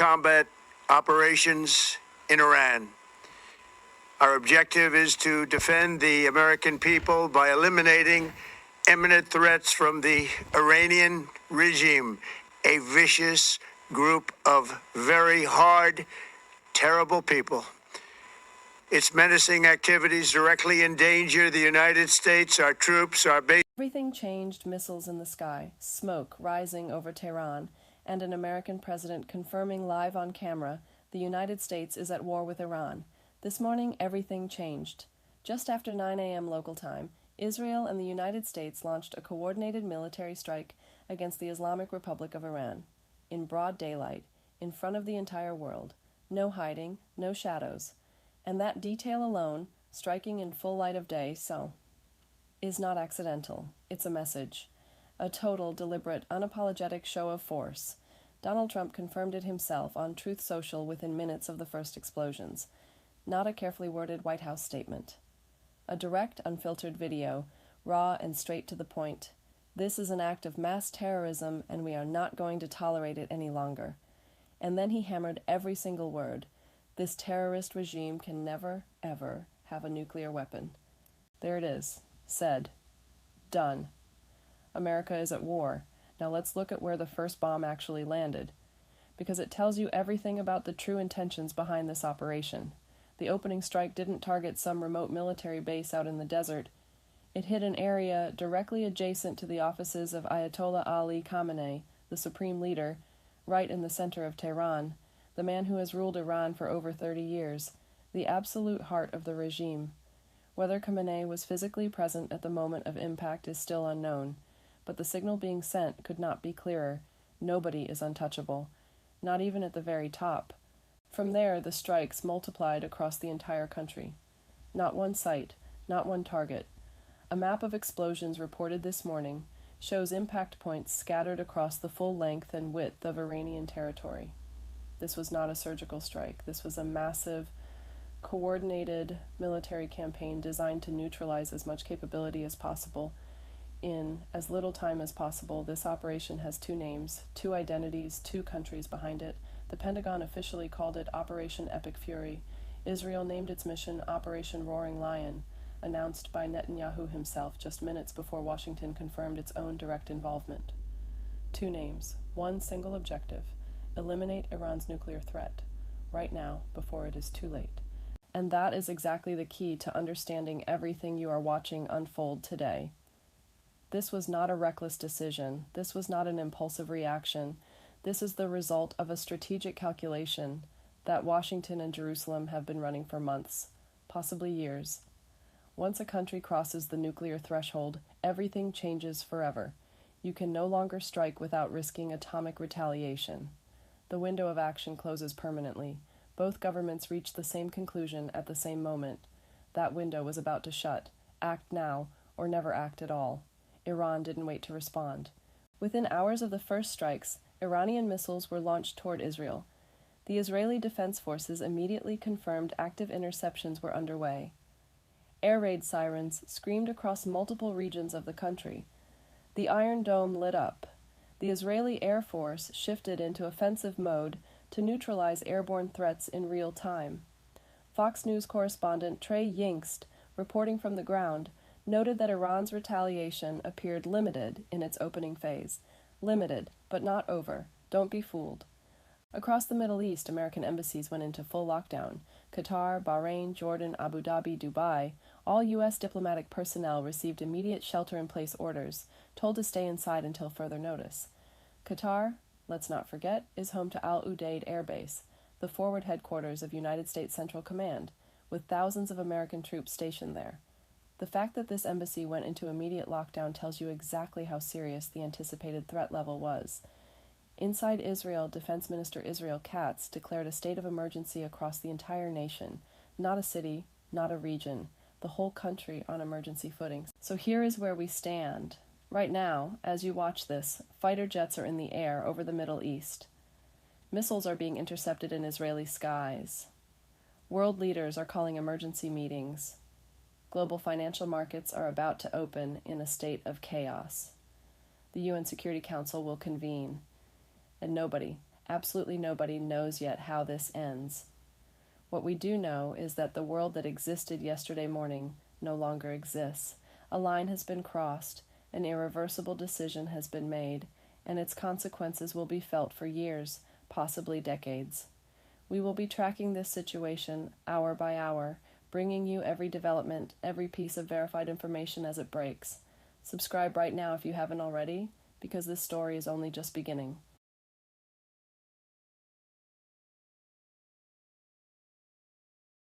combat operations in Iran. Our objective is to defend the American people by eliminating imminent threats from the Iranian regime, a vicious group of very hard, terrible people. Its menacing activities directly endanger the United States, our troops, our base. Everything changed. Missiles in the sky, smoke rising over Tehran, and an American president confirming live on camera the United States is at war with Iran. This morning, everything changed. Just after 9 a.m. local time, Israel and the United States launched a coordinated military strike against the Islamic Republic of Iran. In broad daylight, in front of the entire world. No hiding, no shadows. And that detail alone, striking in full light of day, is not accidental. It's a message. A total, deliberate, unapologetic show of force. Donald Trump confirmed it himself on Truth Social within minutes of the first explosions. Not a carefully worded White House statement. A direct, unfiltered video, raw and straight to the point. This is an act of mass terrorism, and we are not going to tolerate it any longer. And then he hammered every single word. This terrorist regime can never, ever have a nuclear weapon. There it is. Said. Done. America is at war. Now let's look at where the first bomb actually landed, because it tells you everything about the true intentions behind this operation. The opening strike didn't target some remote military base out in the desert. It hit an area directly adjacent to the offices of Ayatollah Ali Khamenei, the supreme leader, right in the center of Tehran, the man who has ruled Iran for over 30 years, the absolute heart of the regime. Whether Khamenei was physically present at the moment of impact is still unknown, but the signal being sent could not be clearer. Nobody is untouchable, not even at the very top. From there, the strikes multiplied across the entire country. Not one site, not one target. A map of explosions reported this morning shows impact points scattered across the full length and width of Iranian territory. This was not a surgical strike. This was a massive, coordinated military campaign designed to neutralize as much capability as possible in as little time as possible. This operation has two names, two identities, two countries behind it. The Pentagon officially called it Operation Epic Fury. Israel named its mission Operation Roaring Lion, announced by Netanyahu himself just minutes before Washington confirmed its own direct involvement. Two names, one single objective: eliminate Iran's nuclear threat, right now, before it is too late. And that is exactly the key to understanding everything you are watching unfold today. This was not a reckless decision. This was not an impulsive reaction. This is the result of a strategic calculation that Washington and Jerusalem have been running for months, possibly years. Once a country crosses the nuclear threshold, everything changes forever. You can no longer strike without risking atomic retaliation. The window of action closes permanently. Both governments reached the same conclusion at the same moment. That window was about to shut. Act now, or never act at all. Iran didn't wait to respond. Within hours of the first strikes, Iranian missiles were launched toward Israel. The Israeli Defense Forces immediately confirmed active interceptions were underway. Air raid sirens screamed across multiple regions of the country. The Iron Dome lit up. The Israeli Air Force shifted into offensive mode to neutralize airborne threats in real time. Fox News correspondent Trey Yingst, reporting from the ground, noted that Iran's retaliation appeared limited in its opening phase. Limited, but not over. Don't be fooled. Across the Middle East, American embassies went into full lockdown. Qatar, Bahrain, Jordan, Abu Dhabi, Dubai, all U.S. diplomatic personnel received immediate shelter-in-place orders, told to stay inside until further notice. Qatar, let's not forget, is home to Al Udeid Air Base, the forward headquarters of United States Central Command, with thousands of American troops stationed there. The fact that this embassy went into immediate lockdown tells you exactly how serious the anticipated threat level was. Inside Israel, Defense Minister Israel Katz declared a state of emergency across the entire nation, not a city, not a region, the whole country on emergency footing. So here is where we stand. Right now, as you watch this, fighter jets are in the air over the Middle East. Missiles are being intercepted in Israeli skies. World leaders are calling emergency meetings. Global financial markets are about to open in a state of chaos. The UN Security Council will convene, and nobody, Absolutely nobody knows yet how this ends. What we do know is that the world that existed yesterday morning no longer exists. A line has been crossed, an irreversible decision has been made, and its consequences will be felt for years, possibly decades. We will be tracking this situation hour by hour, bringing you every development, every piece of verified information as it breaks. Subscribe right now if you haven't already, because this story is only just beginning.